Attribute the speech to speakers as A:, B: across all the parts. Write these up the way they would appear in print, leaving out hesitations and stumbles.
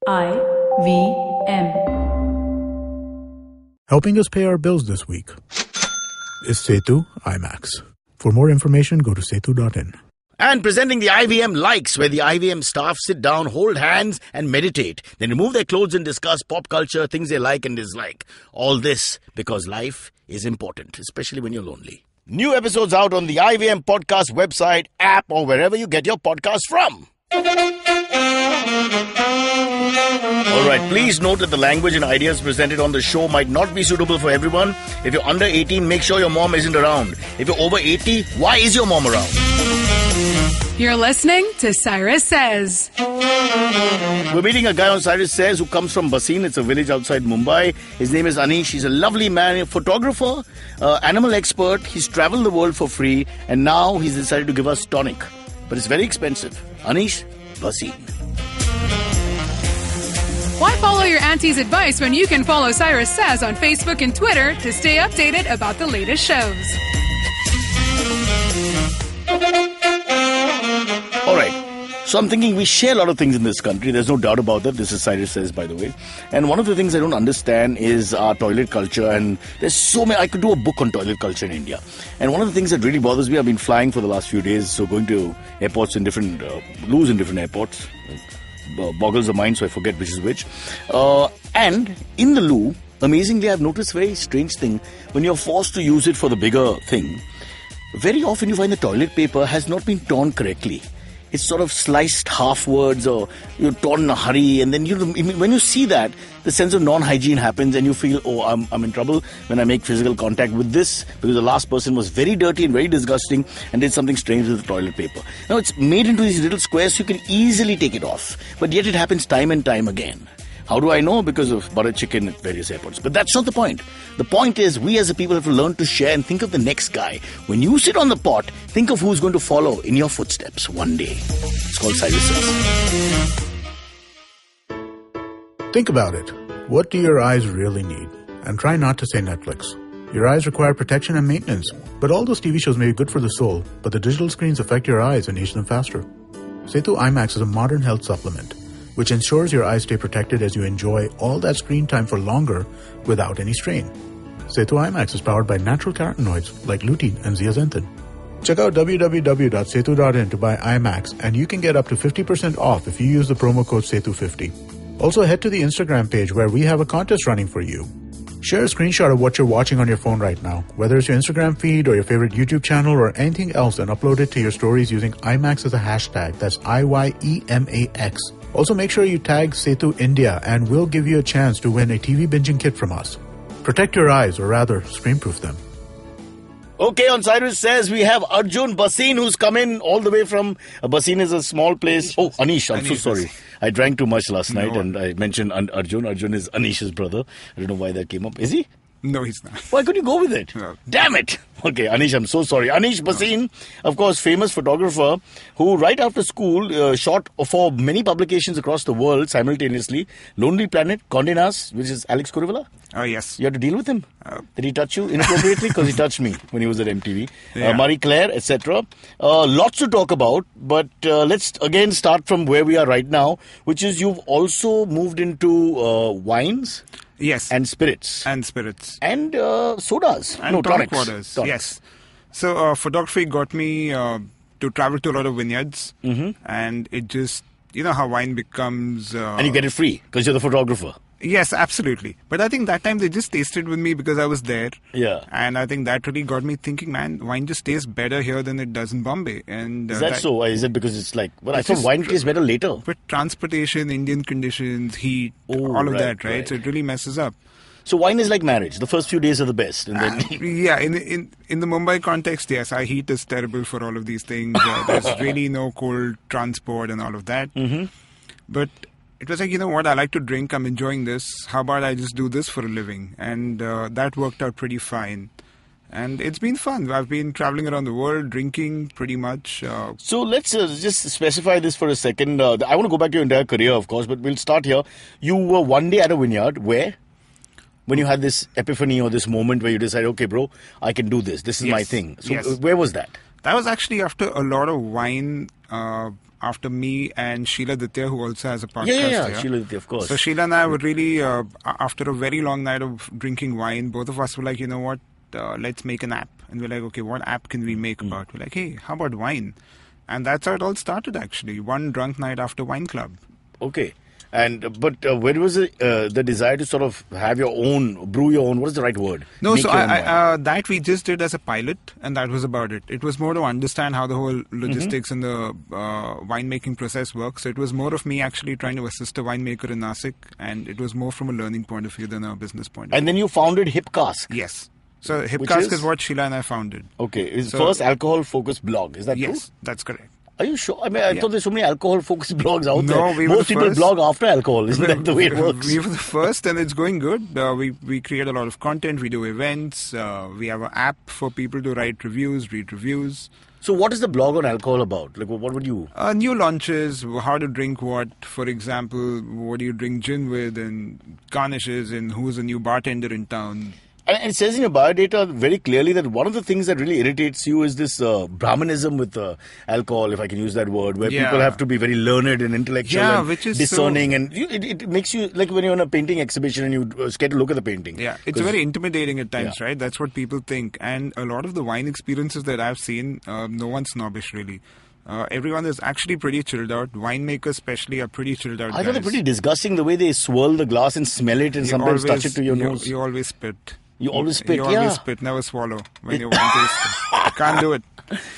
A: IVM.
B: Helping us pay our bills this week is Setu IMAX. For more information, go to setu.in.
C: And presenting the IVM Likes, where the IVM staff sit down, hold hands, and meditate. Then remove their clothes and discuss pop culture, things they like and dislike. All this because life is important, especially when you're lonely. New episodes out on the IVM Podcast website, app, or wherever you get your podcast from. All right, please note that the language and ideas presented on the show might not be suitable for everyone. If you're under 18, make sure your mom isn't around. If you're over 80, why is your mom around?
D: You're listening to Cyrus Says.
C: We're meeting a guy on Cyrus Says who comes from Bhasin. It's a village outside Mumbai. His name is Aneesh. He's a lovely man, a photographer, animal expert. He's traveled the world for free, and now he's decided to give us tonic. But it's very expensive. Aneesh Bhasin.
D: Why follow your auntie's advice when you can follow Cyrus Says on Facebook and Twitter to stay updated about the latest shows?
C: All right. So I'm thinking we share a lot of things in this country. There's no doubt about that. This is Cyrus Says, by the way. And one of the things I don't understand is our toilet culture. And there's so many. I could do a book on toilet culture in India. And one of the things that really bothers me, I've been flying for the last few days, so going to airports in different, loos in different airports. Boggles the mind, so I forget which is which. And in the loo, amazingly, I've noticed a very strange thing. When you're forced to use it for the bigger thing, very often you find the toilet paper has not been torn correctly. It's sort of sliced halfwards, or you're torn in a hurry, and then when you see that, the sense of non-hygiene happens, and you feel, oh, I'm in trouble when I make physical contact with this, because the last person was very dirty and very disgusting and did something strange with the toilet paper. Now, it's made into these little squares, so you can easily take it off, but yet it happens time and time again. How do I know? Because of butter chicken at various airports. But that's not the point. The point is, we as a people have to learn to share and think of the next guy. When you sit on the pot, think of who's going to follow in your footsteps one day. It's called Cyrus Says.
B: Think about it. What do your eyes really need? And try not to say Netflix. Your eyes require protection and maintenance. But all those TV shows may be good for the soul, but the digital screens affect your eyes and age them faster. Setu IMAX is a modern health supplement, which ensures your eyes stay protected as you enjoy all that screen time for longer without any strain. Setu IMAX is powered by natural carotenoids like lutein and zeaxanthin. Check out www.setu.in to buy IMAX, and you can get up to 50% off if you use the promo code SETU50. Also, head to the Instagram page where we have a contest running for you. Share a screenshot of what you're watching on your phone right now, whether it's your Instagram feed or your favorite YouTube channel or anything else, and upload it to your stories using IMAX as a hashtag. That's IYEMAX. Also, make sure you tag Setu India, and we'll give you a chance to win a TV binging kit from us. Protect your eyes, or rather, screen-proof them.
C: Okay, on Cyrus Says, we have Arjun Bhasin, who's come in all the way from... Bhasin is a small place. Oh, Aneesh, I'm so sorry. I drank too much last night, and I mentioned Arjun. Arjun is Aneesh's brother. I don't know why that came up. Is he?
E: No, he's not.
C: Why couldn't you go with it?
E: No.
C: Damn it. Okay, Aneesh, I'm so sorry. Aneesh Bhasin, of course, famous photographer who right after school shot for many publications across the world simultaneously. Lonely Planet, Condé Nast, which is Alex Kuruvilla.
E: Oh, yes.
C: You had to deal with him? Did he touch you inappropriately? Because he touched me when he was at MTV.
E: Yeah.
C: Marie Claire, etc. Lots to talk about, but let's again start from where we are right now, which is you've also moved into wines.
E: Yes.
C: And spirits.
E: And spirits.
C: And sodas.
E: And tonic waters.
C: Tonics.
E: Yes. So photography got me to travel to a lot of vineyards.
C: Mm-hmm.
E: And it just, you know how wine becomes...
C: and you get it free because you're the photographer.
E: Yes, absolutely. But I think that time they just tasted with me because I was there.
C: Yeah.
E: And I think that really got me thinking, man, wine just tastes better here than it does in Bombay. And
C: is that so? Is it because it's like... Well, I thought wine tastes better later.
E: But transportation, Indian conditions, heat, all of that, right? So it really messes up.
C: So wine is like marriage. The first few days are the best. And then
E: yeah, in the Mumbai context, yes, our heat is terrible for all of these things. There's really no cold transport and all of that.
C: Mm-hmm.
E: But it was like, you know what, I like to drink, I'm enjoying this. How about I just do this for a living? And that worked out pretty fine. And it's been fun. I've been traveling around the world, drinking pretty much.
C: So let's just specify this for a second. I want to go back to your entire career, of course, but we'll start here. You were one day at a vineyard. Where? When you had this epiphany or this moment where you decided, okay, bro, I can do this. This is my thing. So where was that?
E: That was actually after a lot of wine after me and Sheila Ditya, who also has a podcast
C: Yeah.
E: here.
C: Sheila Ditya, of course.
E: So Sheila and I were really, after a very long night of drinking wine, both of us were like, you know what, let's make an app. And we're like, okay, what app can we make about? We're like, hey, how about wine? And that's how it all started, actually. One drunk night after wine club.
C: Okay. But where was the desire to sort of have your own, brew your own, what is the right word?
E: No,
C: Make
E: so
C: your own wine.
E: that we just did as a pilot, and that was about it. It was more to understand how the whole logistics and the winemaking process works. So it was more of me actually trying to assist a winemaker in Nasik, and it was more from a learning point of view than a business point of view.
C: And then you founded Hip Cask.
E: Yes. So Hip
C: Which
E: Cask
C: is
E: is what Sheila and I founded.
C: Okay. It's
E: So-
C: first alcohol-focused blog. Is that true?
E: Yes, that's correct.
C: Are you sure? I mean, I thought there's so many alcohol-focused blogs out
E: No,
C: there.
E: we were
C: Most
E: the
C: people
E: first.
C: blog after alcohol. Isn't that the way it works?
E: We were the first, and it's going good. We create a lot of content. We do events. We have an app for people to write reviews, read reviews.
C: So what is the blog on alcohol about? Like, what would you...
E: New launches, how to drink what. For example, what do you drink gin with, and garnishes, and who's a new bartender in town.
C: And it says in your biodata very clearly that one of the things that really irritates you is this Brahmanism with alcohol, if I can use that word, where
E: Yeah.
C: people have to be very learned and intellectual
E: Yeah,
C: and
E: which is
C: discerning. And it makes you, like when you're on a painting exhibition and you scared to look at the painting.
E: Yeah, it's very intimidating at times,
C: Yeah.
E: right? That's what people think. And a lot of the wine experiences that I've seen, no one's snobbish, really. Everyone is actually pretty chilled out. Winemakers especially are pretty chilled out.
C: I thought they're
E: guys.
C: pretty disgusting the way they swirl the glass and smell it and
E: You
C: sometimes touch
E: always-
C: it to your nose.
E: You always spit.
C: You always spit,
E: You
C: yeah.
E: always spit, never swallow when you're wine tasting. You can't do it.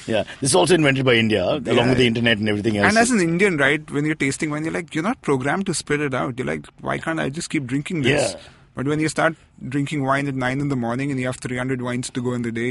C: Yeah, this is also invented by India, along with the internet and everything else.
E: And as an Indian, right, when you're tasting wine, you're like, you're not programmed to spit it out. You're like, why can't I just keep drinking this?
C: Yeah.
E: But when you start drinking wine at 9 in the morning and you have 300 wines to go in the day,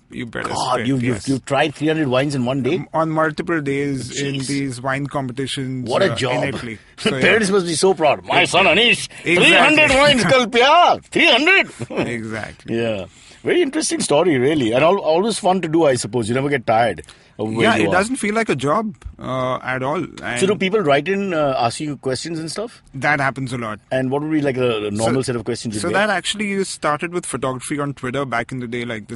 E: you better
C: God,
E: spit.
C: you've
E: yes.
C: tried 300 wines in one day?
E: On multiple days in
C: Jeez.
E: these wine competitions.
C: What a job.
E: In Italy. So, yeah.
C: Parents must be so proud. My son Aneesh,
E: Exactly.
C: 300 wines, Kalpya. 300.
E: Exactly.
C: Yeah. Very interesting story, really. And always fun to do, I suppose. You never get tired of where
E: Yeah,
C: you
E: it
C: are.
E: doesn't feel like a job at all. And
C: So do people write in, ask you questions and stuff?
E: that happens a lot.
C: And what would be like a normal set of questions you'd
E: So
C: get?
E: that actually started with photography on Twitter back in the day, like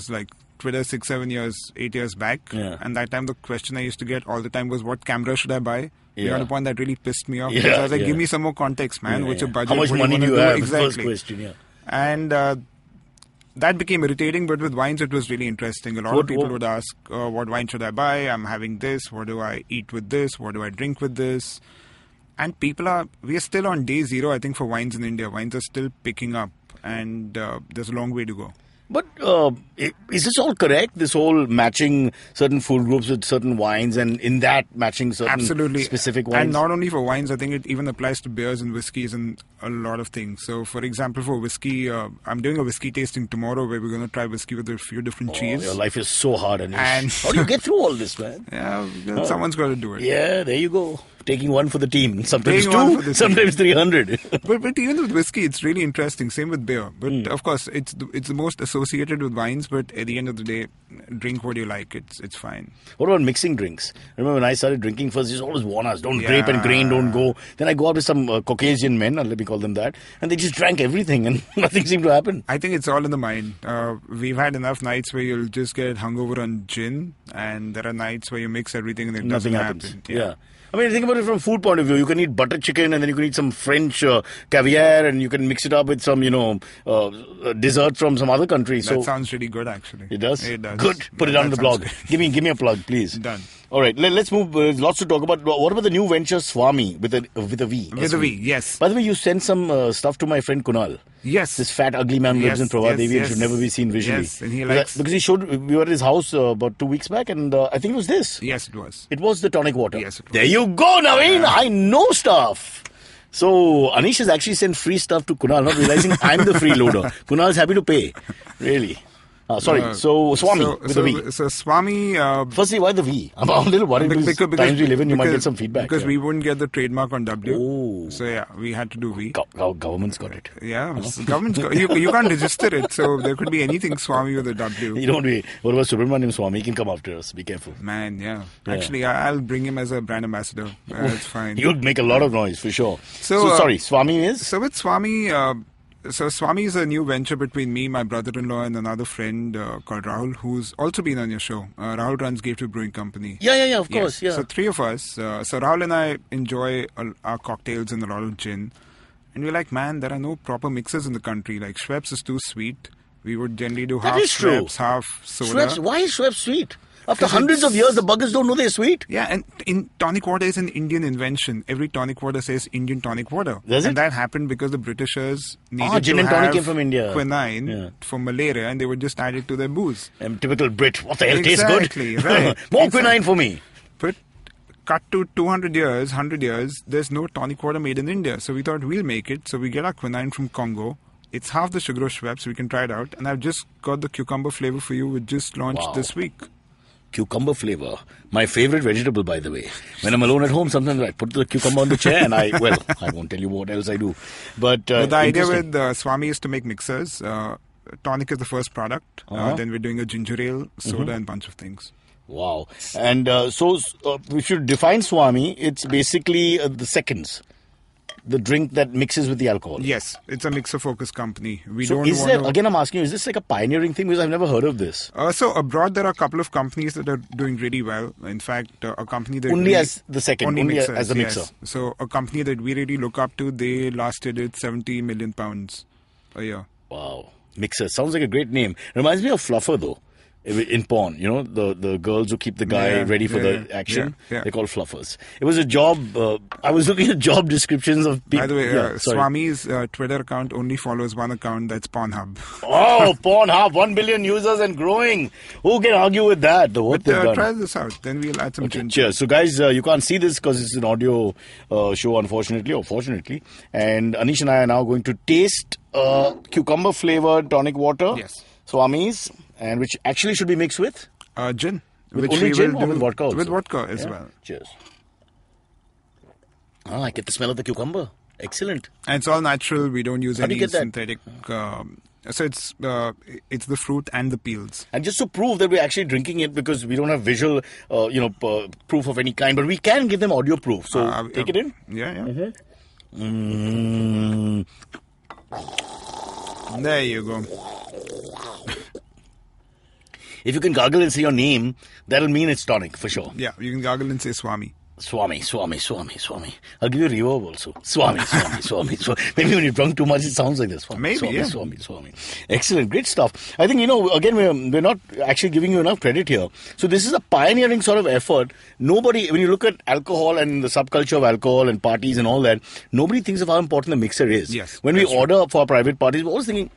E: Twitter 6, 7 years, 8 years back.
C: Yeah.
E: And that time the question I used to get all the time was, what camera should I buy?
C: Yeah.
E: Beyond a point that really pissed me off.
C: Yeah,
E: Because I was like,
C: yeah.
E: give me some more context, man.
C: Yeah,
E: What's
C: yeah.
E: your budget?
C: How much
E: What
C: money do you
E: wanna
C: have?
E: Exactly.
C: First question, yeah.
E: And that became irritating, but with wines it was really interesting. A lot of people would ask, what wine should I buy? I'm having this. What do I eat with this? What do I drink with this? And we are still on day zero, I think, for wines in India. Wines are still picking up, and there's a long way to go.
C: But is this all correct? This whole matching certain food groups with certain wines, and in that matching certain
E: Absolutely.
C: specific wines?
E: And not only for wines, I think it even applies to beers and whiskeys and a lot of things. So, for example, for whiskey, I'm doing a whiskey tasting tomorrow where we're going to try whiskey with a few different cheese.
C: Your life is so hard, Anish.
E: And-
C: How do you get through all this, man?
E: Yeah, someone's got to do it.
C: Yeah, there you go. Taking one for the team. Sometimes
E: Taking one
C: two,
E: for the team.
C: sometimes 300.
E: But even with whiskey, it's really interesting. Same with beer. But of course, it's the most associated with wines. But at the end of the day, drink what you like. It's fine.
C: What about mixing drinks? I remember when I started drinking first, they just always warn us, don't grape and
E: Yeah.
C: grain, don't go. Then I go out with some Caucasian men, let me call them that, and they just drank everything and nothing seemed to happen.
E: I think it's all in the mind. We've had enough nights where you'll just get hungover on gin, and there are nights where you mix everything and it
C: Nothing
E: doesn't
C: happens.
E: happen.
C: Yeah. I mean, think about it from food point of view. You can eat butter chicken and then you can eat some French caviar and you can mix it up with some, dessert from some other country.
E: That
C: So
E: sounds really good, actually.
C: it does?
E: It does.
C: Good. Put it
E: Yeah,
C: on the
E: that
C: blog.
E: sounds
C: Give me a plug, please.
E: Done.
C: All right, let's move. Lots to talk about. What about the new venture Swami with a V?
E: With a V, yes.
C: By the way, you sent some stuff to my friend Kunal.
E: Yes.
C: This fat, ugly man who lives in
E: Yes,
C: Prabhadevi
E: yes,
C: and should
E: yes.
C: never be seen visually.
E: Yes, and he likes-
C: Because he showed, we were at his house about 2 weeks back, and I think it was this.
E: Yes, it was.
C: It was the tonic water.
E: Yes, it was.
C: There you go, Naveen. I know stuff. So, Anish has actually sent free stuff to Kunal, not realizing I'm the freeloader. Kunal is happy to pay. Really. So Swami with a V.
E: So Swami...
C: Firstly, why the V? I'm a little worried because times we live in, you might get some feedback.
E: Because
C: yeah.
E: we wouldn't get the trademark on W.
C: Oh.
E: So yeah, we had to do V.
C: Government's got it.
E: Yeah, government's you can't register it, so there could be anything Swami with a W.
C: You don't be. What about Subramaniam Swami? He can come after us. Be careful.
E: Man, yeah.
C: Yeah.
E: Actually, I'll bring him as a brand ambassador. It's fine.
C: You'd make a lot of noise for sure.
E: So,
C: Sorry, Swami is?
E: So with Swami, So Swami is a new venture between me, my brother-in-law, and another friend called Rahul, who's also been on your show. Rahul runs Gateway Brewing Company.
C: Yeah, of course, yeah.
E: So three of us. So Rahul and I enjoy our cocktails and a lot of gin. And we're like, man, there are no proper mixers in the country. Like Schweppes is too sweet. We would generally do half Schweppes, half soda.
C: Schweppes, why is Schweppes sweet? After hundreds of years, the buggers don't know they're sweet.
E: Yeah, and in tonic water is an Indian invention. Every tonic water says Indian tonic water.
C: Does it?
E: And that happened because the Britishers needed
C: gin
E: to
C: and tonic
E: have
C: came from India.
E: quinine for malaria, and they would just add it to their booze.
C: Typical Brit. What the hell tastes good?
E: Exactly, right.
C: More quinine for me.
E: But cut to 200 years, 100 years, there's no tonic water made in India. So we thought we'll make it. So we get our quinine from Congo. It's half the sugar of Schweppes. We can try it out. And I've just got the cucumber flavor for you. We just launched this week.
C: Cucumber flavor. My favorite vegetable, by the way. When I'm alone at home, sometimes I put the cucumber on the chair and I won't tell you what else I do. But
E: the idea with Swami is to make mixers. Tonic is the first product. Then we're doing a ginger ale, soda, and a bunch of things.
C: Wow. And so we should define Swami. It's basically the seconds. The drink that mixes with the alcohol.
E: Yes, it's a mixer-focused company.
C: Again, I'm asking you, is this like a pioneering thing? Because I've never heard of this.
E: So abroad, there are a couple of companies that are doing really well. In fact, a company that
C: only as the second, only
E: mixers,
C: as the mixer.
E: Yes. So a company that we really look up to, they last did 70 million pounds a year.
C: Wow, mixer sounds like a great name. Reminds me of Fluffer though. In porn, the girls who keep the guy ready for the action, they're called fluffers. It was a job. I was looking at job descriptions of people.
E: By the way, Swami's Twitter account only follows one account, that's Pornhub.
C: Oh, Pornhub, 1 billion users and growing. Who can argue with that? The work they've done.
E: Try this out, then we'll add some ginger.
C: Cheers. So guys, you can't see this because it's an audio show, unfortunately or fortunately. And Aneesh and I are now going to taste cucumber flavored tonic water.
E: Yes.
C: Swami's. And which actually should be mixed with?
E: Gin.
C: With only gin or with vodka also?
E: With vodka as well.
C: Cheers. I get the smell of the cucumber. Excellent.
E: And it's all natural. We don't use any synthetic. So it's the fruit and the peels.
C: And just to prove that we're actually drinking it, because we don't have visual, proof of any kind, but we can give them audio proof. So take it in.
E: Yeah. There you go.
C: If you can gargle and say your name, that'll mean it's tonic, for sure.
E: Yeah, you can gargle and say Swami.
C: Swami. I'll give you a reverb also. Swami. Maybe when you're drunk too much, it sounds like this. Swami. Excellent, great stuff. I think, again, we're not actually giving you enough credit here. So this is a pioneering sort of effort. Nobody, when you look at alcohol and the subculture of alcohol and parties and all that, nobody thinks of how important the mixer is.
E: Yes.
C: When we order for our private parties, we're always thinking,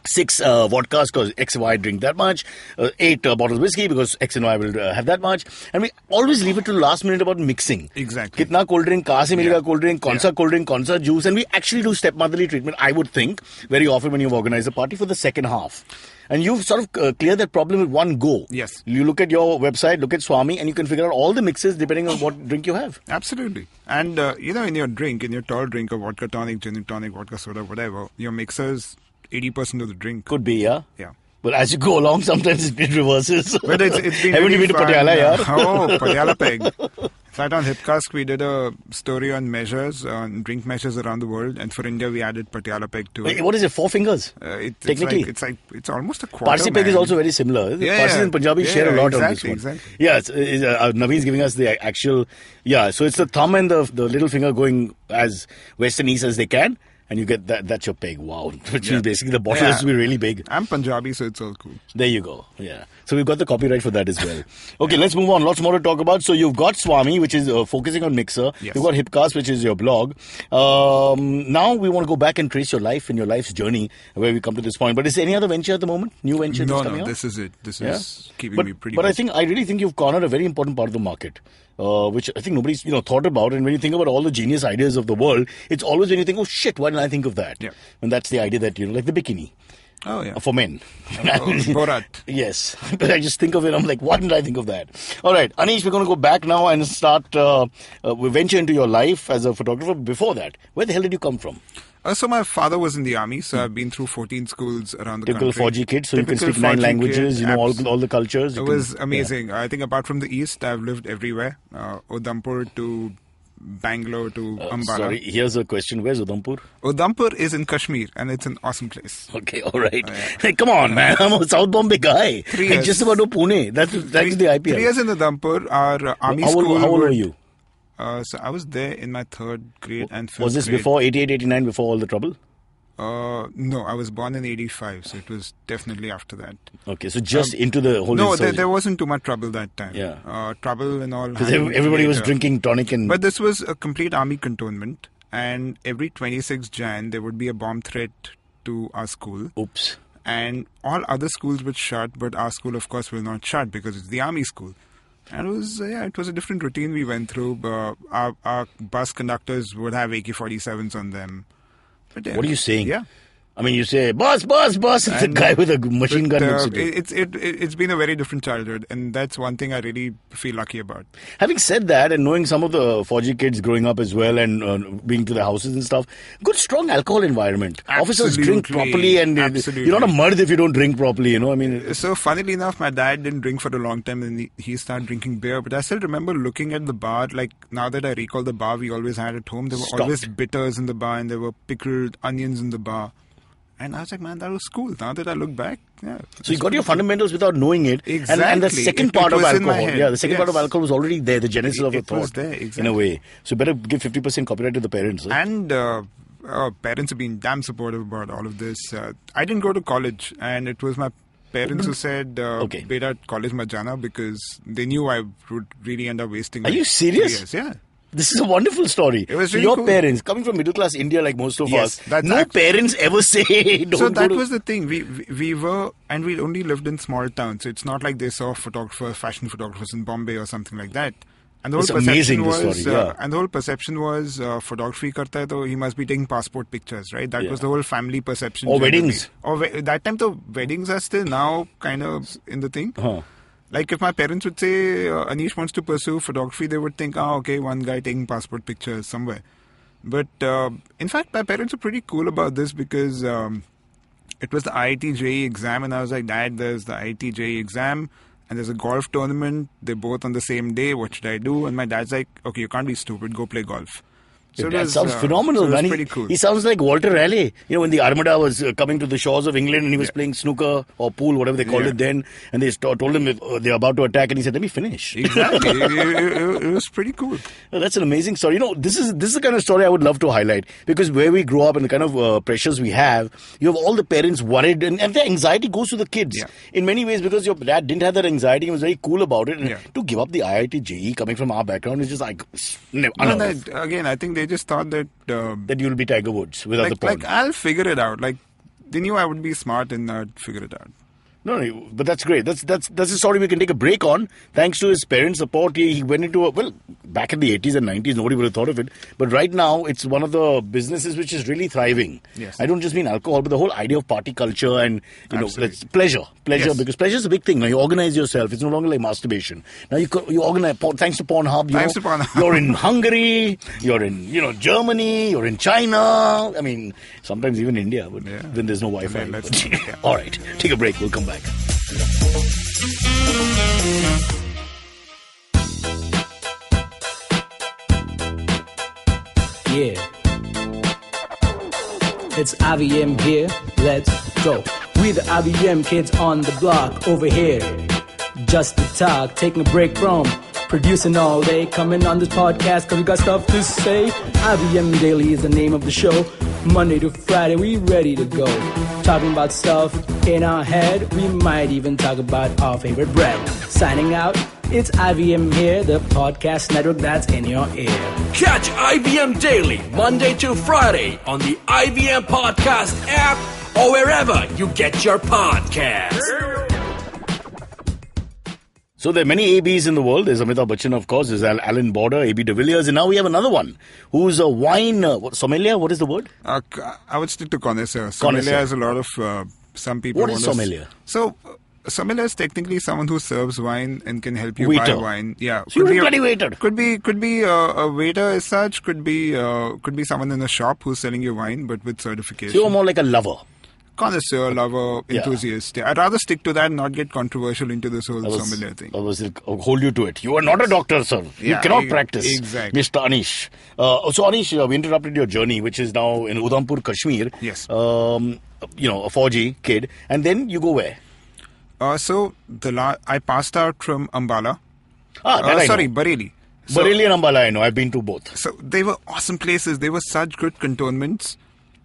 C: 6 vodkas because X and Y drink that much, 8 bottles of whiskey because X and Y will have that much, and we always leave it to the last minute about mixing.
E: Exactly.
C: Kitna cold drink, kahan se milega cold drink, kaun sa juice, and we actually do stepmotherly treatment, I would think, very often when you organize a party for the second half. And you've sort of cleared that problem with one go.
E: Yes.
C: You look at your website, look at Swami, and you can figure out all the mixes depending on what drink you have.
E: Absolutely. And, in your tall drink of vodka tonic, gin and tonic, vodka soda, whatever, your mixers 80% of the drink.
C: Could be, yeah?
E: Yeah.
C: But as you go along, sometimes it reverses.
E: But it's been
C: Haven't you been to Patiala, yaar?
E: Oh, Patiala peg. In fact, on Hipcast, we did a story on measures, on drink measures around the world. And for India, we added Patiala peg to it.
C: What is it, 4 fingers? Technically?
E: It's almost a quarter.
C: Parsi peg is also very similar. Parsis and Punjabi share a lot on this one.
E: Exactly.
C: Yeah, Naveen's giving us the actual... Yeah, so it's the thumb and the little finger going as western east as they can. And you get that's your peg. Wow. Which means basically the bottle has to be really big.
E: I'm Punjabi, so it's all cool.
C: There you go. Yeah. So we've got the copyright for that as well. Okay, let's move on. Lots more to talk about. So you've got Swami, which is focusing on mixer.
E: Yes.
C: You've got Hipcast, which is your blog. Now we want to go back and trace your life and your life's journey where we come to this point. But is there any other venture at the moment? New venture that's coming out?
E: This is it. This is keeping me pretty
C: busy. I really think you've cornered a very important part of the market. Which I think nobody's thought about. And when you think about all the genius ideas of the world, it's always when you think, oh shit, why didn't I think of that?
E: Yeah.
C: And that's the idea that, like the bikini.
E: Oh, yeah.
C: For men.
E: Borat.
C: Yes. But I just think of it, I'm like, why didn't I think of that? All right, Aneesh, we're going to go back now and start, we venture into your life as a photographer. Before that, where the hell did you come from?
E: So my father was in the army, so I've been through 14 schools around the
C: country. Typical fauji kid, so you can speak 9 languages, all the cultures.
E: It was amazing. I think apart from the East, I've lived everywhere. Udhampur to Bangalore to Ambala.
C: Sorry, here's a question. Where's Udhampur?
E: Udhampur is in Kashmir, and it's an awesome place.
C: Okay, all right. Hey, come on, man. I'm a South Bombay guy.
E: 3
C: I
E: years.
C: just about to Pune. That's the IPL.
E: 3 years in Udhampur. Our army
C: How
E: school.
C: old were you?
E: So I was there in my 3rd grade and 5th
C: Was this
E: grade.
C: before 88, 89, before all the trouble?
E: No, I was born in 85, so it was definitely after that.
C: Okay, so just into the whole
E: No,
C: insurgency.
E: there wasn't too much trouble that time.
C: Yeah.
E: Trouble and all.
C: Because
E: happened
C: everybody was
E: later.
C: drinking tonic and...
E: But this was a complete army cantonment, and every 26 Jan there would be a bomb threat to our school.
C: Oops.
E: And all other schools would shut, but our school, of course, will not shut because it's the army school. And it was a different routine we went through. Our bus conductors would have AK-47s on them. But,
C: What are you saying?
E: Yeah.
C: I mean, you say, boss, and the guy with a machine gun looks at you.
E: It's been a very different childhood, and that's one thing I really feel lucky about.
C: Having said that, and knowing some of the fauji kids growing up as well and being to the houses and stuff, good, strong alcohol environment. Officers drink properly, and you're not a murd if you don't drink properly, you know. I mean,
E: so funnily enough, my dad didn't drink for a long time, and he started drinking beer. But I still remember looking at the bar. Like now that I recall the bar we always had at home, there were always bitters in the bar, and there were pickled onions in the bar. And I was like, man, that was cool. Now that I look back, yeah.
C: So you got your fundamentals without knowing it.
E: Exactly.
C: And the second part of alcohol. Yeah, the second part of
E: Yes.
C: alcohol was already there, the genesis of a
E: It was
C: thought.
E: there, exactly.
C: In a way. So you better give 50% copyright to the parents. Right?
E: And parents have been damn supportive about all of this. I didn't go to college, and it was my parents who said, Beta, college mat jana, because they knew I would really end up wasting.
C: Are you serious?
E: 3 years. Yeah.
C: This is a wonderful story.
E: It was
C: So
E: really
C: your
E: cool.
C: parents, coming from middle class India like most of
E: Yes,
C: us,
E: that's
C: no parents ever say don't
E: So
C: go
E: that
C: to...
E: was the thing. We were, and we only lived in small towns. So it's not like they saw fashion photographers in Bombay or something like that. And the whole
C: It's
E: perception
C: amazing, this
E: was,
C: story, yeah.
E: and the whole perception was, photography karta hai, to he must be taking passport pictures, right? That was the whole family perception.
C: Or
E: generally.
C: weddings.
E: Or that time, the weddings are still now kind of in the thing.
C: Huh.
E: Like if my parents would say Aneesh wants to pursue photography, they would think, okay, one guy taking passport pictures somewhere. But in fact, my parents were pretty cool about this because it was the IIT JEE exam, and I was like, Dad, there's the IIT JEE exam, and there's a golf tournament. They're both on the same day. What should I do? And my dad's like, okay, you can't be stupid. Go play golf. So
C: That sounds phenomenal,
E: so it was
C: man.
E: pretty cool.
C: He sounds like Walter Raleigh. You know, when the Armada was coming to the shores of England and he was playing snooker or pool, whatever they called it then, and they told him they're about to attack, and he said, let me finish.
E: Exactly. it was pretty cool.
C: Oh, that's an amazing story. You know, this is the kind of story I would love to highlight, because where we grow up and the kind of pressures we have, you have all the parents worried, and the anxiety goes to the kids.
E: Yeah.
C: In many ways, because your dad didn't have that anxiety, he was very cool about it. And
E: Yeah.
C: to give up the IIT JEE coming from our background is just like,
E: Again, I think they just thought that
C: that you'll be Tiger Woods without the porn.
E: I'll figure it out. Like they knew I would be smart and I'd figure it out.
C: No, but that's great. That's a story we can take a break on. Thanks to his parents' support, he went into back in the 80s and 90s, nobody would have thought of it. But right now, it's one of the businesses which is really thriving.
E: Yes.
C: I don't just mean alcohol, but the whole idea of party culture and,
E: Absolutely.
C: pleasure.
E: Yes.
C: Because pleasure is a big thing. Now, you organize yourself. It's no longer like masturbation. Now, you organize, thanks to Pornhub,
E: Thanks to Pornhub.
C: you're in Hungary, you're in, Germany, you're in China. I mean, sometimes even India, but then there's no Wi-Fi.
E: Okay, let's-
C: All right, take a break. We'll come back.
A: Yeah. It's IVM here, let's go. We the IVM kids on the block over here. Just to talk, taking a break from producing all day. Coming on this podcast cause we got stuff to say. IVM Daily is the name of the show. Monday to Friday, we ready to go. Talking about stuff in our head. We might even talk about our favorite bread. Signing out, it's IVM here, the podcast network that's in your ear.
F: Catch IBM Daily Monday to Friday on the IBM Podcast app or wherever you get your podcasts.
C: So there are many ABs in the world. There's Amitabh Bachchan, of course. There's Alan Border, AB de Villiers. And now we have another one who's a wine sommelier. What is the word?
E: I would stick to connoisseur. Sommelier has a lot of some people.
C: What is sommelier?
E: So sommelier is technically someone who serves wine and can help you
C: Waiter.
E: buy wine. Yeah,
C: So you're a bloody waiter.
E: Could be a waiter as such. Could be someone in a shop who's selling you wine, but with certification.
C: So you're more like a lover.
E: connoisseur, lover, enthusiast. Yeah, I'd rather stick to that and not get controversial into this whole sommelier thing.
C: I was hold you to it. You are not a doctor, sir. You cannot practice.
E: Exactly.
C: Mr. Aneesh. So Aneesh, we interrupted your journey, which is now in Udhampur, Kashmir.
E: Yes.
C: A fauji kid. And then you go where?
E: So I passed out from Ambala.
C: Bareilly.
E: So,
C: Bareilly and Ambala, I know. I've been to both.
E: So they were awesome places. They were such good cantonments.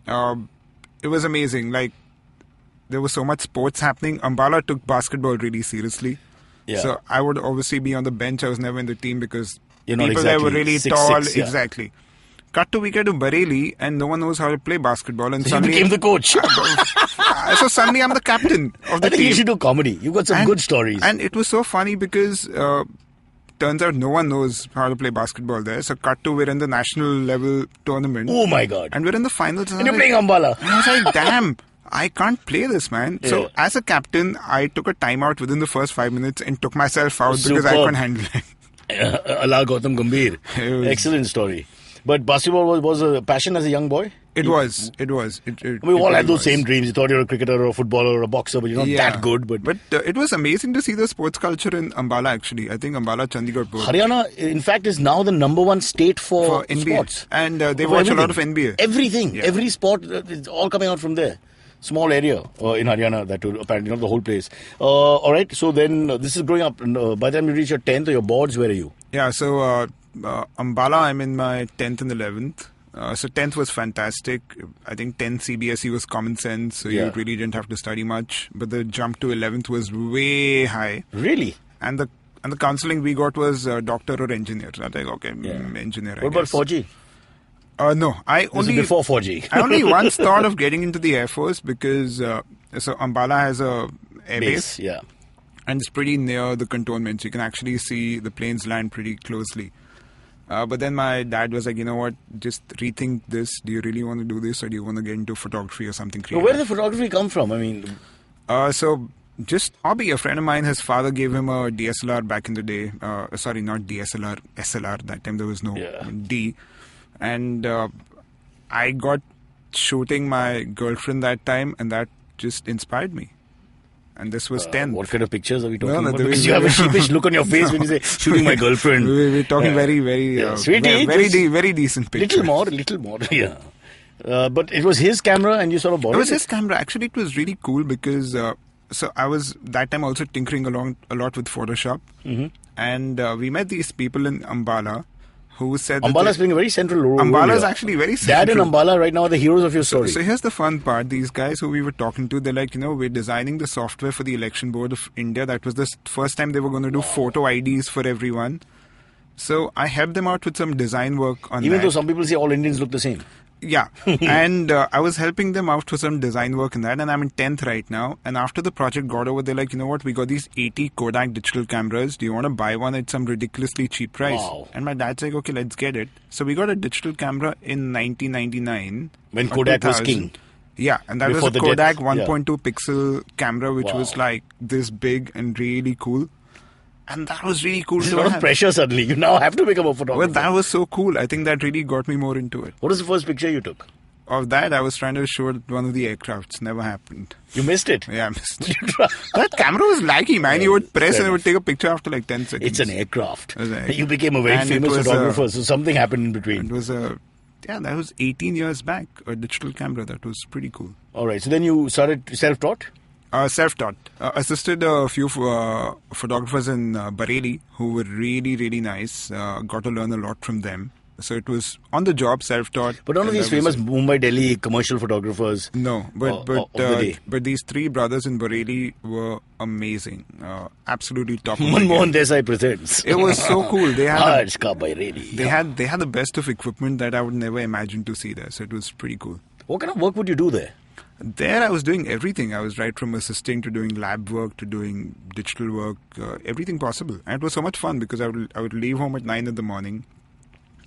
E: It was amazing. Like, there was so much sports happening. Ambala took basketball really seriously.
C: Yeah.
E: So I would obviously be on the bench. I was never in the team because
C: You're
E: people
C: not
E: there were really
C: 6'6",
E: tall.
C: yeah.
E: Exactly. Cut to we get to Bareilly and no one knows how to play basketball. And
C: You
E: suddenly
C: became the coach.
E: so suddenly I'm the captain of the
C: I think
E: team.
C: you should do comedy. You got some good stories.
E: And it was so funny because turns out no one knows how to play basketball there. So cut to we're in the national level tournament.
C: Oh my God.
E: And we're in the finals.
C: And you're playing Ambala.
E: And I was like, damn, I can't play this, man.
C: Yeah.
E: So as a captain, I took a timeout within the first 5 minutes and took myself out because I
C: Superb.
E: couldn't handle it.
C: Allah Gautam Gambhir. Excellent story. But basketball was a passion as a young boy?
E: It was.
C: We all had those same dreams. You thought you were a cricketer or a footballer or a boxer, but you're not that good. But
E: it was amazing to see the sports culture in Ambala, actually. I think Ambala, Chandigarh both.
C: Haryana, in fact, is now the number one state for
E: NBA.
C: sports.
E: And they watch a lot of NBA.
C: Everything.
E: Yeah.
C: Every sport is all coming out from there. Small area in Haryana, that will apparently not the whole place. All right, so then this is growing up. By the time you reach your 10th or your boards, where are you?
E: Yeah, so Ambala, I'm in my 10th and 11th. So 10th was fantastic. I think 10th CBSE was common sense, so you really didn't have to study much. But the jump to 11th was way high.
C: Really?
E: And the counseling we got was doctor or engineer. So I was like, okay, engineer, I
C: What about
E: guess.
C: fauji?
E: No,
C: This is before fauji.
E: I only once thought of getting into the Air Force because so Ambala has a air base.
C: Yeah.
E: And it's pretty near the cantonments. You can actually see the planes land pretty closely. But then my dad was like, you know what, just rethink this. Do you really want to do this or do you want to get into photography or something creative?
C: Where did the photography come from? I mean...
E: So just hobby. A friend of mine, his father gave him a DSLR back in the day. Sorry, not DSLR, SLR. That time there was no D. And I got shooting my girlfriend that time and that just inspired me. And this was 10.
C: What kind of pictures are we talking
E: No,
C: about? Because you have a sheepish look on your face when you say, shooting my girlfriend.
E: We're talking very,
C: Sweetie,
E: very decent pictures.
C: Little more, yeah. But it was his camera and you sort of borrowed it?
E: It was his camera. Actually, it was really cool because so I was that time also tinkering a lot with Photoshop. Mm-hmm. And we met these people in Ambala who said
C: Ambala is playing a very central role.
E: Ambala is actually very central.
C: Dad and Ambala right now are the heroes of your story.
E: So here's the fun part. These guys who we were talking to, they're like, we're designing the software for the Election Board of India. That was the first time they were going to do photo IDs for everyone. So I helped them out with some design work on that.
C: Even though some people say all Indians look the same.
E: Yeah. And I was helping them out for some design work in that. And I'm in 10th right now. And after the project got over, they're like, you know what? We got these 80 Kodak digital cameras. Do you want to buy one at some ridiculously cheap price?
C: Wow.
E: And my dad's like, okay, let's get it. So we got a digital camera in 1999.
C: When Kodak was
E: 2000.
C: king.
E: Yeah. And that
C: Before
E: was a
C: the
E: Kodak
C: death.
E: 1.2 pixel camera, which was
C: Wow.
E: like this big and really cool. And that was really cool.
C: There's a
E: to
C: lot of
E: have.
C: pressure suddenly. You now have to become a photographer.
E: Well, that was so cool. I think that really got me more into it.
C: What was the first picture you took?
E: Of that, I was trying to shoot one of the aircrafts. Never happened.
C: You missed it.
E: Yeah, I missed it. That camera was laggy, man. You would press and it would take a picture after like 10 seconds.
C: It's an aircraft.
E: Right.
C: You became a very
E: And it
C: famous
E: was,
C: photographer, so something happened in between.
E: It was that was 18 years back, a digital camera. That was pretty cool.
C: All right, so then you started self-taught?
E: Self-taught. Assisted a few photographers in Bareilly who were really, really nice. Got to learn a lot from them. So it was on the job, self-taught.
C: But none of these famous Mumbai, Delhi commercial photographers.
E: No,
C: of the day.
E: but these three brothers in Bareilly were amazing. Absolutely top. of the
C: Manmohan
E: game.
C: Desai presents.
E: It was so cool. They had
C: They
E: they had the best of equipment that I would never imagine to see there. So it was pretty cool.
C: What kind of work would you do there?
E: There I was doing everything. I was right from assisting to doing lab work to doing digital work, everything possible. And it was so much fun because I would leave home at 9 in the morning,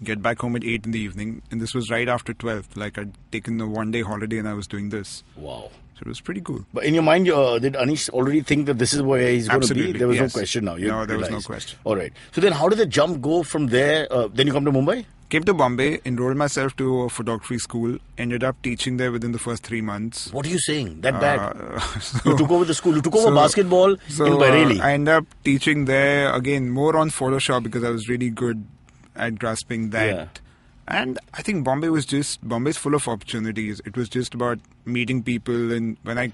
E: get back home at 8 in the evening, and this was right after 12. Like I'd taken a one-day holiday and I was doing this.
C: Wow.
E: So it was pretty cool.
C: But in your mind, did Aneesh already think that this is where he's going to be?
E: Absolutely,
C: There was
E: yes.
C: no question now. You
E: No, there was no
C: realized.
E: question.
C: All right. So then how did the jump go from there? Then you come to Mumbai?
E: Came to Bombay, enrolled myself to a photography school, ended up teaching there within the first 3 months.
C: What are you saying? That bad? You took over the school. You took over basketball in Bareilly.
E: I ended up teaching there, again, more on Photoshop because I was really good at grasping that.
C: Yeah.
E: And I think Bombay's full of opportunities. It was just about meeting people. And when I...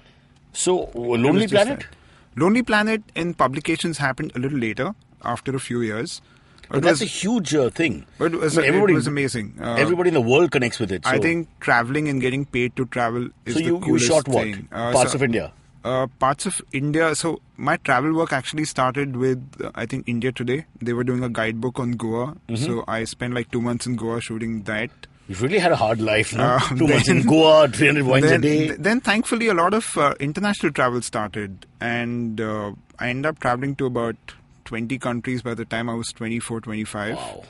C: So, Lonely Planet?
E: Lonely Planet in publications happened a little later, after a few years.
C: But that's a huge thing.
E: But it was amazing.
C: Everybody in the world connects with it. So.
E: I think traveling and getting paid to travel is the coolest thing.
C: So you shot what? Parts of India?
E: Parts of India. So my travel work actually started with, I think, India Today. They were doing a guidebook on Goa. Mm-hmm. So I spent like 2 months in Goa shooting that.
C: You've really had a hard life, no? 2 months in Goa, 300 wines a day.
E: Then thankfully a lot of international travel started. And I ended up traveling to about 20 countries by the time I was 24, 25.
C: Wow.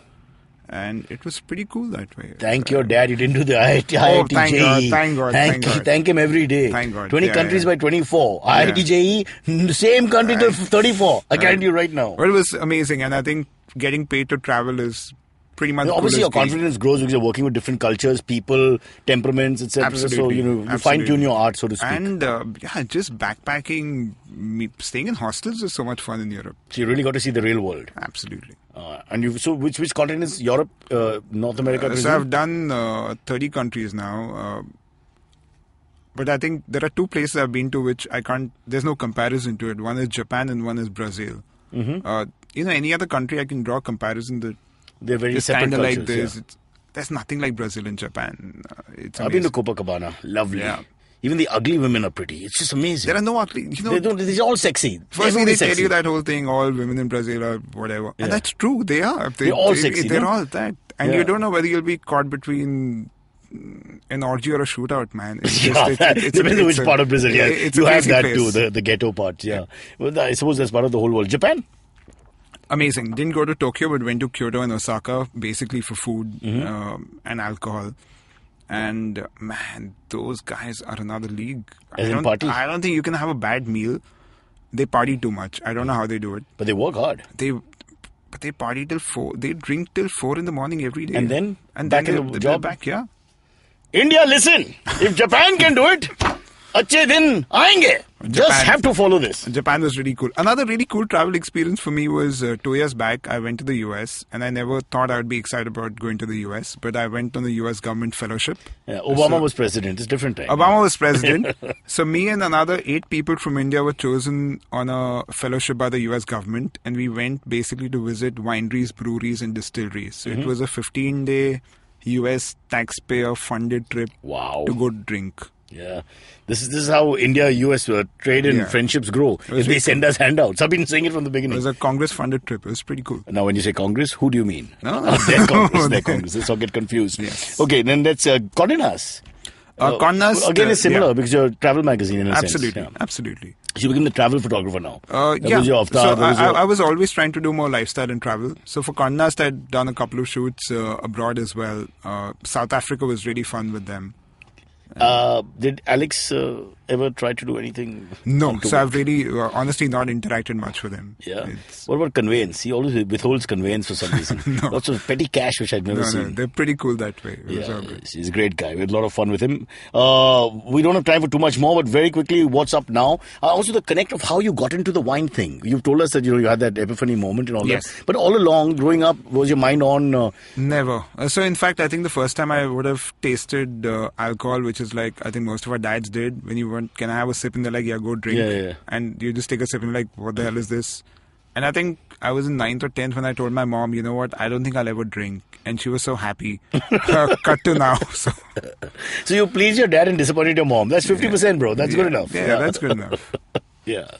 E: And it was pretty cool that way.
C: Thank your dad. You didn't do the IIT JEE.
E: Thank God.
C: Thank him every day.
E: Thank God.
C: 20 countries by 24. IIT JEE, same country till 34. I guarantee you right now.
E: Well, it was amazing. And I think getting paid to travel is pretty much...
C: Obviously, your confidence grows because you're working with different cultures, people, temperaments, etc.
E: Absolutely.
C: So, you fine-tune your art, so to speak.
E: And, just backpacking, staying in hostels is so much fun in Europe.
C: So, you really got to see the real world.
E: Absolutely.
C: So which continent is Europe, North America?
E: So, I've done 30 countries now. But I think there are 2 places I've been to which there's no comparison to it. One is Japan and one is Brazil. Mm-hmm. Any other country I can draw a comparison.
C: They're very separate cultures.
E: Like this. Yeah. There's nothing like Brazil and Japan.
C: I've been to Copacabana. Lovely. Yeah. Even the ugly women are pretty. It's just amazing.
E: There are no ugly.
C: They're all sexy.
E: Firstly, they tell you that whole thing, all women in Brazil are whatever. Yeah. And that's true. They are.
C: They're all sexy.
E: They're all that. And you don't know whether you'll be caught between an orgy or a shootout, man.
C: It depends on which part of Brazil. Yeah, you have that place too, the ghetto part. Yeah. Well, I suppose that's part of the whole world. Japan?
E: Amazing. Didn't go to Tokyo, but went to Kyoto and Osaka, basically for food and alcohol. And man, those guys are another league. I don't think you can have a bad meal. They party too much. I don't know how they do it.
C: But they work hard.
E: But they party till 4. They drink till 4 in the morning every day.
C: And then
E: back in the job. Back, yeah.
C: India, listen. If Japan can do it, अच्छे दिन आएंगे. Just have to follow this.
E: Japan was really cool. Another really cool travel experience for me was 2 years back. I went to the US, and I never thought I would be excited about going to the US, but I went on the US government fellowship.
C: Yeah, Obama was president. It's different time.
E: Obama was president. So me and another 8 people from India were chosen on a fellowship by the US government, and we went basically to visit wineries, breweries, and distilleries. So it was a 15-day US taxpayer-funded trip to go drink.
C: Yeah, this is how India-US trade and friendships grow. If they send us handouts. I've been saying it from the beginning.
E: It was a Congress-funded trip. It was pretty cool.
C: Now, when you say Congress, who do you mean?
E: No.
C: Their Congress. Their Congress. Let's not get confused.
E: Yes.
C: Okay, then that's Condé Nast.
E: Condé Nast
C: again, it's similar because you're a travel magazine in a sense.
E: Absolutely.
C: So you became the travel photographer now.
E: That was your avatar. So I was always trying to do more lifestyle and travel. So for Condé Nast, I'd done a couple of shoots abroad as well. South Africa was really fun with them.
C: Did Alex ever try to do anything?
E: No, so I've really, honestly, not interacted much with him.
C: Yeah. What about conveyance? He always withholds conveyance for some reason. Lots of petty cash, which I've never seen.
E: No, they're pretty cool that way.
C: He's a great guy. We had a lot of fun with him. We don't have time for too much more, but very quickly, what's up now? Also, the connect of how you got into the wine thing. You've told us that you had that epiphany moment and all that. But all along, growing up, was your mind on?
E: Never. So in fact, I think the first time I would have tasted alcohol, which is like, I think most of our dads did, when you went, can I have a sip? And they're like, yeah, go drink.
C: Yeah.
E: And you just take a sip and like, what the hell is this? And I think I was in 9th or 10th when I told my mom, you know what, I don't think I'll ever drink. And she was so happy. Cut to now. So
C: you pleased your dad and disappointed your mom. That's 50%, bro. That's good enough.
E: Yeah, that's good enough.
C: Yeah.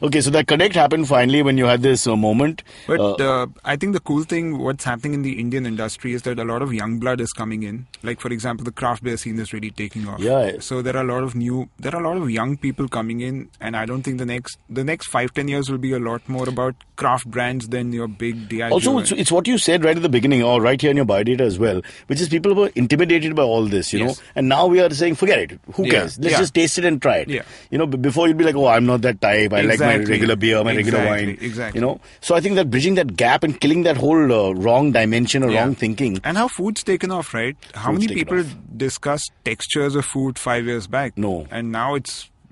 C: Okay, so that connect happened finally when you had this moment.
E: But I think the cool thing, what's happening in the Indian industry is that a lot of young blood is coming in. Like, for example, the craft beer scene is really taking off.
C: Yeah.
E: So there are a lot of young people coming in, and I don't think the next 5-10 years will be a lot more about craft brands than your big Diageo.
C: Also, it's what you said right at the beginning, or right here in your biodata as well, which is people were intimidated by all this, you know. And now we are saying, forget it. Who cares? Let's just taste it and try it.
E: Yeah.
C: You know, before you'd be like, oh, I'm not that that type. I like my regular beer, my regular wine.
E: Exactly.
C: You know, so I think that bridging that gap and killing that whole wrong dimension or wrong thinking.
E: And how food's taken off, right? How many people discussed textures of food 5 years back?
C: No.
E: And now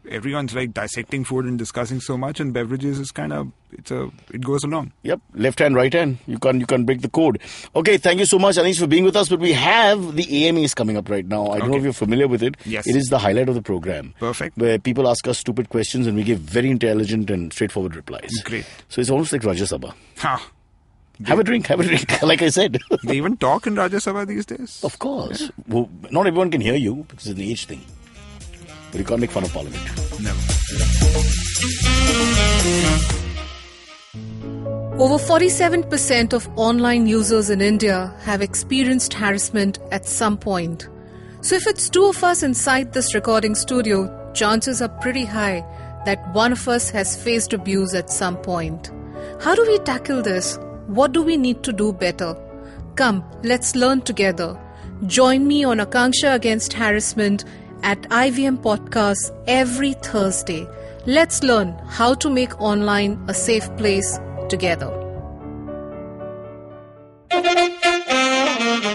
E: everyone's like dissecting food and discussing so much, and beverages is kind of it goes along.
C: Yep, left hand, right hand. You can't break the code. Okay, thank you so much, Aneesh, for being with us. But we have the AMAs coming up right now. I don't know if you're familiar with it.
E: Yes.
C: It is the highlight of the program.
E: Perfect.
C: Where people ask us stupid questions and we give very intelligent and straightforward replies.
E: Great.
C: So it's almost like Rajya Sabha.
E: Ha.
C: Have a drink, like I said.
E: They even talk in Rajya Sabha these days?
C: Of course. Yeah. Well, not everyone can hear you because it's an age thing. But you can't make fun of Parliament.
E: Never.
G: Over 47% of online users in India have experienced harassment at some point. So if it's two of us inside this recording studio, chances are pretty high that one of us has faced abuse at some point. How do we tackle this? What do we need to do better? Come, let's learn together. Join me on Akanksha Against Harassment at IVM Podcast every Thursday. Let's learn how to make online a safe place together.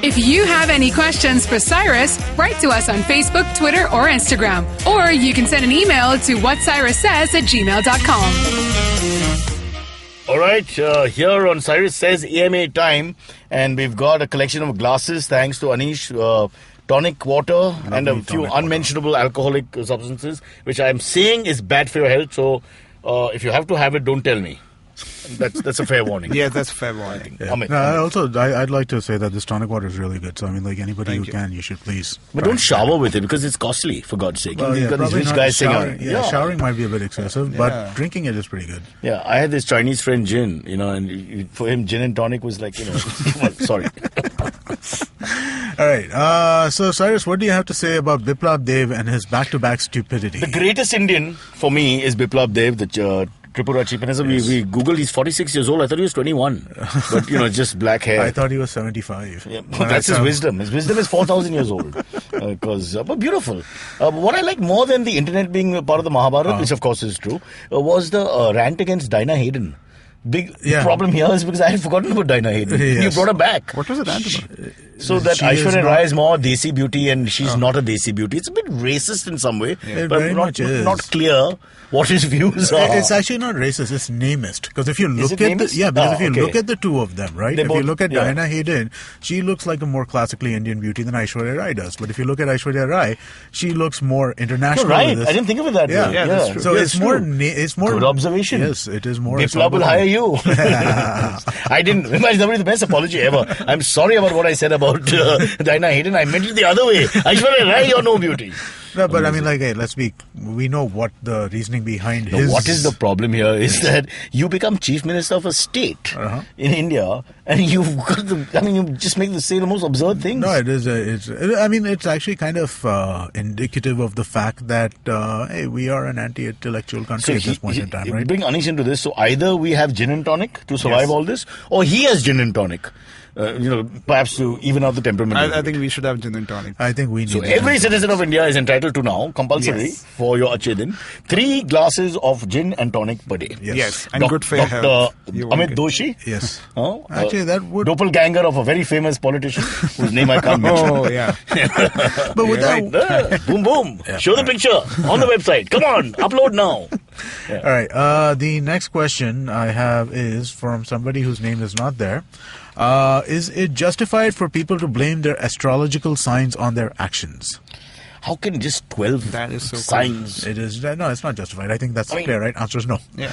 D: If you have any questions for Cyrus, write to us on Facebook, Twitter, or Instagram. Or you can send an email to whatcyrussays@gmail.com.
C: All right, here on Cyrus Says AMA time, and we've got a collection of glasses thanks to Aneesh, tonic water and a few unmentionable alcoholic substances, which I'm saying is bad for your health. So if you have to have it, don't tell me. That's a fair warning.
E: Yeah, that's a fair warning.
B: Yeah. I'd like to say that this tonic water is really good. So I mean, like anybody who can, you should please.
C: But don't shower with it because it's costly, for God's sake.
B: Well,
C: You've got these rich guys saying,
B: showering might be a bit excessive, but drinking it is pretty good.
C: Yeah, I had this Chinese friend, Jin, and for him, gin and tonic was like, sorry.
B: All right. So, Cyrus, what do you have to say about Biplab Dev and his back-to-back stupidity?
C: The greatest Indian for me is Biplab Dev, the Tripura Chief Minister. Yes. We Googled, he's 46 years old. I thought he was 21. But, just black hair.
B: I thought he was 75.
C: Yeah, that's his wisdom. His wisdom is 4,000 years old. But beautiful. What I like more than the internet being part of the Mahabharata, which of course is true, was the rant against Dinah Hayden. Big problem here is because I had forgotten about Dinah Hayden. Yes. You brought her back.
E: What was it about?
C: So that Aishwarya Rai is more Desi beauty and she's not a Desi beauty. It's a bit racist in some way.
B: Yeah.
C: But not clear what his views are.
B: It's actually not racist, it's namist. Because if you look at look at the two of them, right? If you look at Dinah Hayden, she looks like a more classically Indian beauty than Aishwarya Rai does. But if you look at Aishwarya Rai, she looks more international.
C: Right. I didn't think of it that way.
B: Yeah, that's true. So it's more good
C: observation.
B: Yes, it is more.
C: Biplab will hire you. I didn't. Imagine that was the best apology ever. I'm sorry about what I said about Dinah Hayden. I meant it the other way. Aishwarya Rai, you're no beauty.
B: No, but I mean, we know what the reasoning behind his...
C: What is the problem here is that you become chief minister of a state in India and you just make the most absurd things.
B: No, it is. It's actually kind of indicative of the fact that, hey, we are an anti-intellectual country at this point in time, right?
C: Bring Aneesh into this. So either we have gin and tonic to survive all this, or he has gin and tonic. Perhaps to even out the temperament.
E: I think we should have gin and tonic.
B: I think we need.
C: So every citizen of India is entitled to now, compulsory for your Achedin, 3 glasses of gin and tonic per day.
E: Yes. And good for your health.
C: Amit Doshi.
B: Yes. Actually, that would
C: doppelganger of a very famous politician whose name I can't mention.
E: Oh yeah.
B: But with that,
C: boom boom. Yeah. Show the picture on the website. Come on, upload now.
B: Yeah. All right. The next question I have is from somebody whose name is not there. Is it justified for people to blame their astrological signs on their actions?
C: How can just 12 signs?
B: Cool. It is. No, it's not justified. I think that's clear, right? Answer is no.
E: Yeah.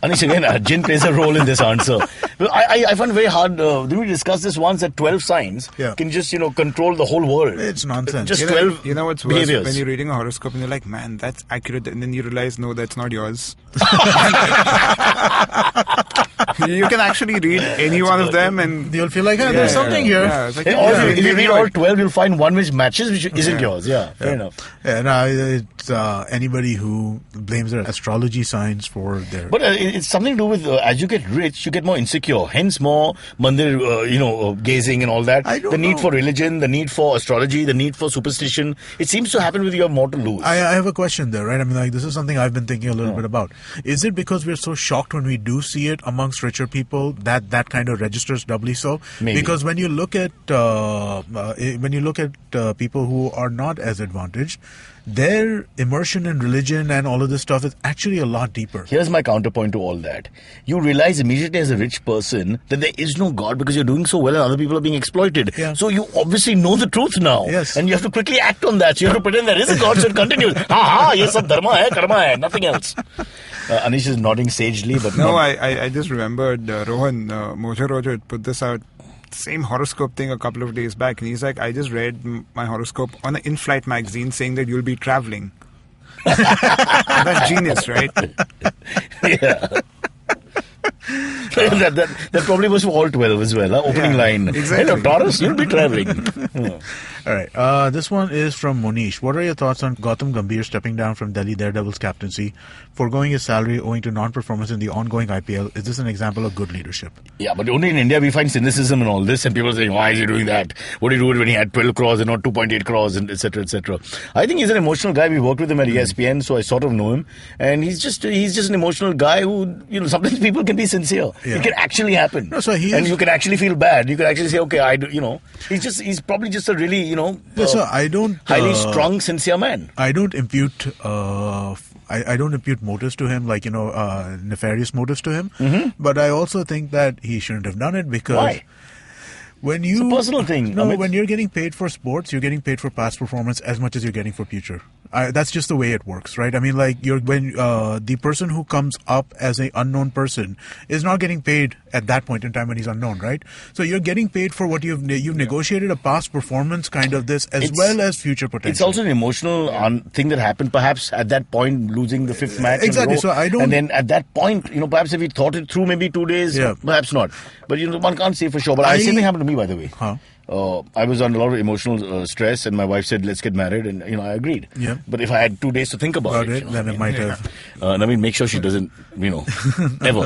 C: Anish, again, gin plays a role in this answer. I find it very hard. Didn't we discuss this once that 12 signs can just, control the whole world?
B: It's nonsense.
C: Just 12
E: You know what's
C: behaviors.
E: worse? When you're reading a horoscope and you're like, man, that's accurate. And then you realize, no, that's not yours. You can actually read any one of them and
B: You'll feel like, there's something here.
E: Yeah, it's like,
C: Or if you read all 12, you'll find one which matches, which isn't yours. Yeah, fair enough.
B: Yeah, no, it's anybody who blames their astrology signs for their...
C: But it's something to do with as you get rich, you get more insecure. Hence more mandir, gazing and all that. The need for religion, the need for astrology, the need for superstition. It seems to happen with you have more to lose.
B: I have a question there, right? I mean, like, this is something I've been thinking a little bit about. Is it because we're so shocked when we do see it amongst richer people that kind of registers doubly so?
C: Maybe.
B: Because when you look at people who are not as advantaged, their immersion in religion and all of this stuff is actually a lot deeper.
C: Here's my counterpoint to all that. You realize immediately as a rich person that there is no God because you're doing so well and other people are being exploited.
B: Yeah.
C: So you obviously know the truth now.
B: Yes.
C: And you have to quickly act on that. So you have to pretend there is a God, so it continues. Yes, sab dharma hai, karma hai, nothing else. Aneesh is nodding sagely, but
E: no, I just remembered Rohan Mojo Rojo had put this out, same horoscope thing a couple of days back, and he's like, I just read my horoscope on an in-flight magazine saying that you'll be traveling. That's genius, right?
C: Yeah. that probably was for all 12 as well. Opening line.
E: Exactly.
C: Hello, Taurus, you'll be traveling.
B: All right. This one is from Monish. What are your thoughts on Gautam Gambhir stepping down from Delhi Daredevils captaincy, foregoing his salary owing to non-performance in the ongoing IPL? Is this an example of good leadership?
C: Yeah, but only in India we find cynicism and all this, and people are saying, why is he doing that? What did he do when he had 12 crores and not 2.8 crores, and etc., etc. I think he's an emotional guy. We worked with him at ESPN, so I sort of know him, and he's just an emotional guy who, sometimes people can be sincere.
B: Yeah.
C: It can actually happen.
B: No, so
C: and you can actually feel bad. You can actually say, okay, he's probably just a really,
B: So I don't
C: highly strong, sincere man.
B: I don't impute I don't impute motives to him, like nefarious motives to him.
C: Mm-hmm.
B: But I also think that he shouldn't have done it because
C: Why?
B: When you,
C: it's a personal thing.
B: No, when you're getting paid for sports, you're getting paid for past performance as much as you're getting for future. That's just the way it works, right? I mean, like when the person who comes up as an unknown person is not getting paid at that point in time when he's unknown, right? So you're getting paid for what you've negotiated a past performance kind of this as well as future potential.
C: It's also an emotional thing that happened, perhaps at that point, losing the fifth match.
B: Exactly.
C: In a row.
B: So I don't.
C: And then at that point, perhaps if he thought it through, maybe 2 days, perhaps not. But one can't say for sure. But same thing happened to me, by the way.
B: Huh?
C: I was under a lot of emotional stress, and my wife said, "Let's get married," and I agreed.
B: Yeah.
C: But if I had 2 days to think about it,
B: then it might have.
C: Make sure she doesn't, ever.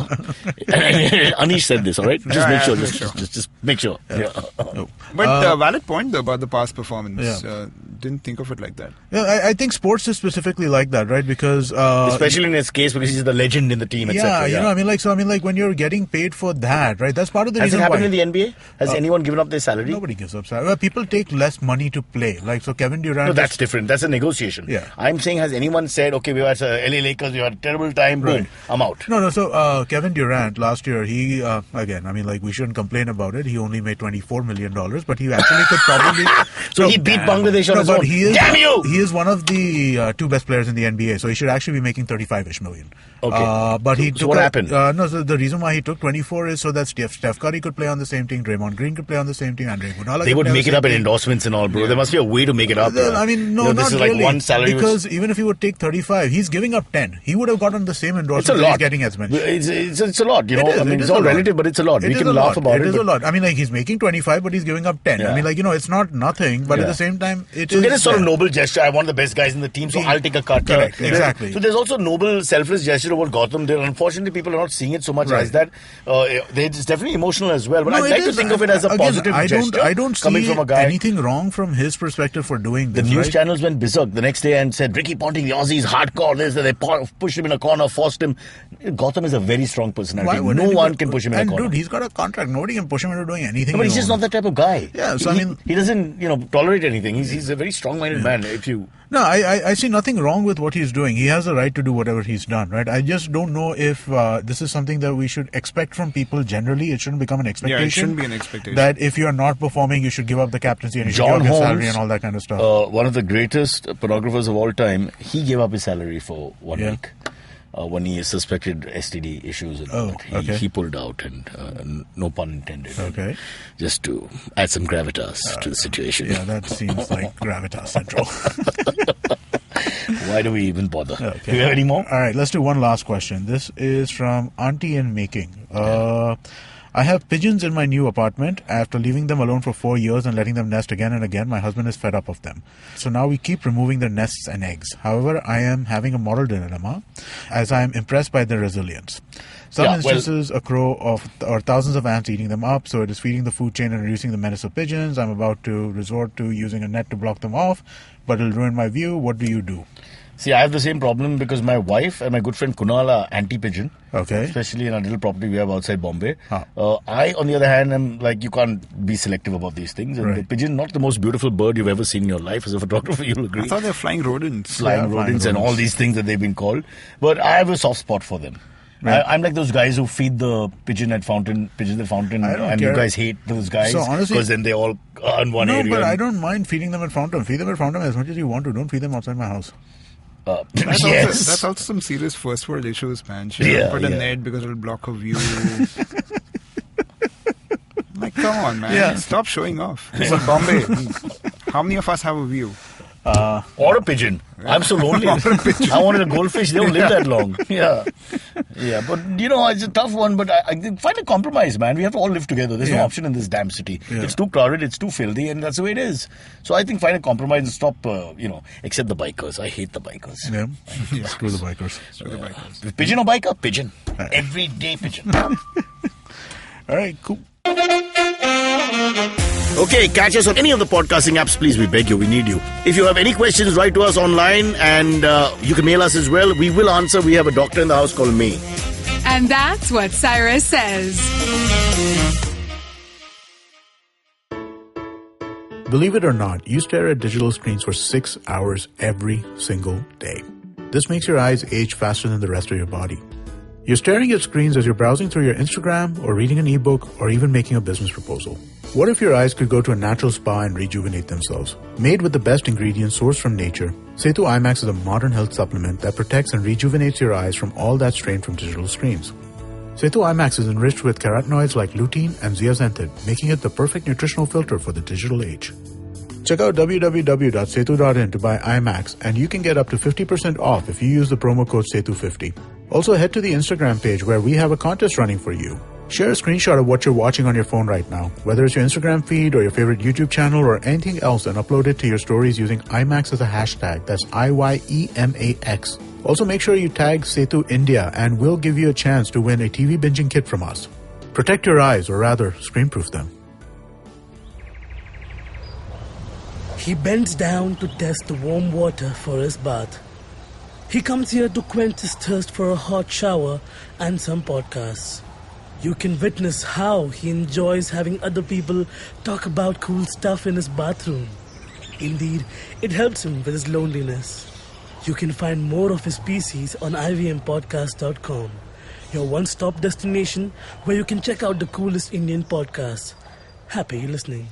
C: Aneesh said this, all right? Just make sure. Just make sure. Yeah.
B: No.
E: But valid point though about the past performance.
B: Yeah.
E: Didn't think of it like that.
B: Yeah, I think sports is specifically like that, right? Because
C: especially in his case, because he's the legend in the team, etc.
B: Yeah, when you're getting paid for that, right? That's part of the
C: reason. Has it happened in the NBA? Has anyone given up their salary?
B: Nobody gives up salary. Well, people take less money to play. So Kevin Durant.
C: No, that's different. That's a negotiation.
B: Yeah.
C: I'm saying, has anyone said, okay, we were at LA Lakers, we had a terrible time, boom, I'm out.
B: No. So Kevin Durant last year, he we shouldn't complain about it. He only made $24 million, but he actually could probably.
C: So he beat Bangladesh on his own. Damn you!
B: He is one of the two best players in the NBA, so he should actually be making $35-ish million.
C: Okay.
B: But
C: so what happened?
B: So the reason why he took 24 is so that Steph Curry could play on the same team, Draymond Green could play on the same team, Andre Iguodala.
C: They would make it up in endorsements and all, bro. Yeah. There must be a way to make it up.
B: I mean, no,
C: this
B: not
C: is
B: really.
C: Like one salary
B: because even if he would take 35, he's giving up 10. He would have gotten the same endorsement he's getting as mentioned.
C: It's a lot, it's all relative, but it's a lot. We can laugh about it.
B: It is a lot. I mean, he's making 25, but he's giving up 10. Yeah. I mean, it's not nothing, but at the same time, it is.
C: So there is sort of noble gesture. I want the best guys in the team, so I'll take a cut.
B: Correct, exactly.
C: So there's also noble, selfless gesture of what Gautam did. Unfortunately, people are not seeing it so much as that. It's definitely emotional as well. But I'd like to think of it as a positive gesture.
B: I don't
C: coming
B: see
C: from a guy.
B: anything wrong from his perspective for doing this.
C: The news channels went berserk the next day and said, Ricky Ponting, the Aussies, hardcore. They pushed him in a corner, forced him. Gautam is a very strong personality. No one can push him in a corner.
B: Dude, he's got a contract. Nobody can push him into doing anything.
C: No, but he's just not that type of guy.
B: Yeah, so
C: he doesn't, tolerate anything. He's a very strong-minded man.
B: No, I see nothing wrong with what he's doing. He has a right to do whatever he's done, right? I just don't know if this is something that we should expect from people generally. It shouldn't become an expectation.
E: Yeah, it shouldn't be an expectation.
B: That if you're not performing, you should give up the captaincy and you should give up your salary and all that kind of stuff.
C: One of the greatest pornographers of all time, he gave up his salary for 1 week. When he suspected STD issues, he pulled out, and no pun intended.
B: Okay,
C: just to add some gravitas to the situation.
B: Yeah, that seems like gravitas central.
C: Why do we even bother?
B: Okay.
C: Do you have any more?
B: All right, let's do one last question. This is from Auntie in Making. I have pigeons in my new apartment. After leaving them alone for 4 years and letting them nest again and again, my husband is fed up of them. So now we keep removing their nests and eggs. However, I am having a moral dilemma as I am impressed by their resilience. Some instances, a crow or thousands of ants eating them up, so it is feeding the food chain and reducing the menace of pigeons. I'm about to resort to using a net to block them off, but it'll ruin my view. What do you do?
C: See, I have the same problem because my wife and my good friend Kunal are anti-pigeon.
B: Okay.
C: Especially in a little property we have outside Bombay.
B: Huh.
C: I, on the other hand, am like, you can't be selective about these things. And the pigeon, not the most beautiful bird you've ever seen in your life. As a photographer, you'll agree.
E: I thought they're flying rodents.
C: Flying rodents and all these things that they've been called. But I have a soft spot for them. Right. I'm like those guys who feed the pigeons at fountain, and you guys hate those guys because then they all are in one area.
B: No, but I don't mind feeding them at fountain. Feed them at fountain as much as you want to. Don't feed them outside my house.
E: That's also some serious first world issues, man. She put a net because it'll block her view. Like, come on, man.
B: Yeah.
E: Stop showing off. This is Bombay. How many of us have a view?
C: Or a pigeon. I'm so lonely. I wanted a goldfish. They don't live that long. Yeah. But it's a tough one. But I find a compromise, man. We have to all live together. There's no option in this damn city. Yeah. It's too crowded. It's too filthy, and that's the way it is. So I think find a compromise and stop. Except the bikers. I hate the bikers.
B: Yeah. Screw the bikers.
C: Pigeon or biker? Pigeon. Everyday pigeon.
B: All right. Cool.
C: Okay, catch us on any of the podcasting apps, please. We beg you, we need you. If you have any questions, write to us online, and you can mail us as well. We will answer. We have a doctor in the house called May.
D: And that's what Cyrus says.
B: Believe it or not, you stare at digital screens for 6 hours every single day. This makes your eyes age faster than the rest of your body. You're staring at screens as you're browsing through your Instagram or reading an ebook or even making a business proposal. What if your eyes could go to a natural spa and rejuvenate themselves? Made with the best ingredients sourced from nature, Setu IMAX is a modern health supplement that protects and rejuvenates your eyes from all that strain from digital screens. Setu IMAX is enriched with carotenoids like lutein and zeaxanthin, making it the perfect nutritional filter for the digital age. Check out www.setu.in to buy IMAX, and you can get up to 50% off if you use the promo code SETU50. Also, head to the Instagram page where we have a contest running for you. Share a screenshot of what you're watching on your phone right now, whether it's your Instagram feed or your favorite YouTube channel or anything else, and upload it to your stories using IMAX as a hashtag. That's IYEMAX. Also, make sure you tag Setu India, and we'll give you a chance to win a TV binging kit from us. Protect your eyes, or rather, screen-proof them.
H: He bends down to test the warm water for his bath. He comes here to quench his thirst for a hot shower and some podcasts. You can witness how he enjoys having other people talk about cool stuff in his bathroom. Indeed, it helps him with his loneliness. You can find more of his species on ivmpodcast.com, your one-stop destination where you can check out the coolest Indian podcasts. Happy listening.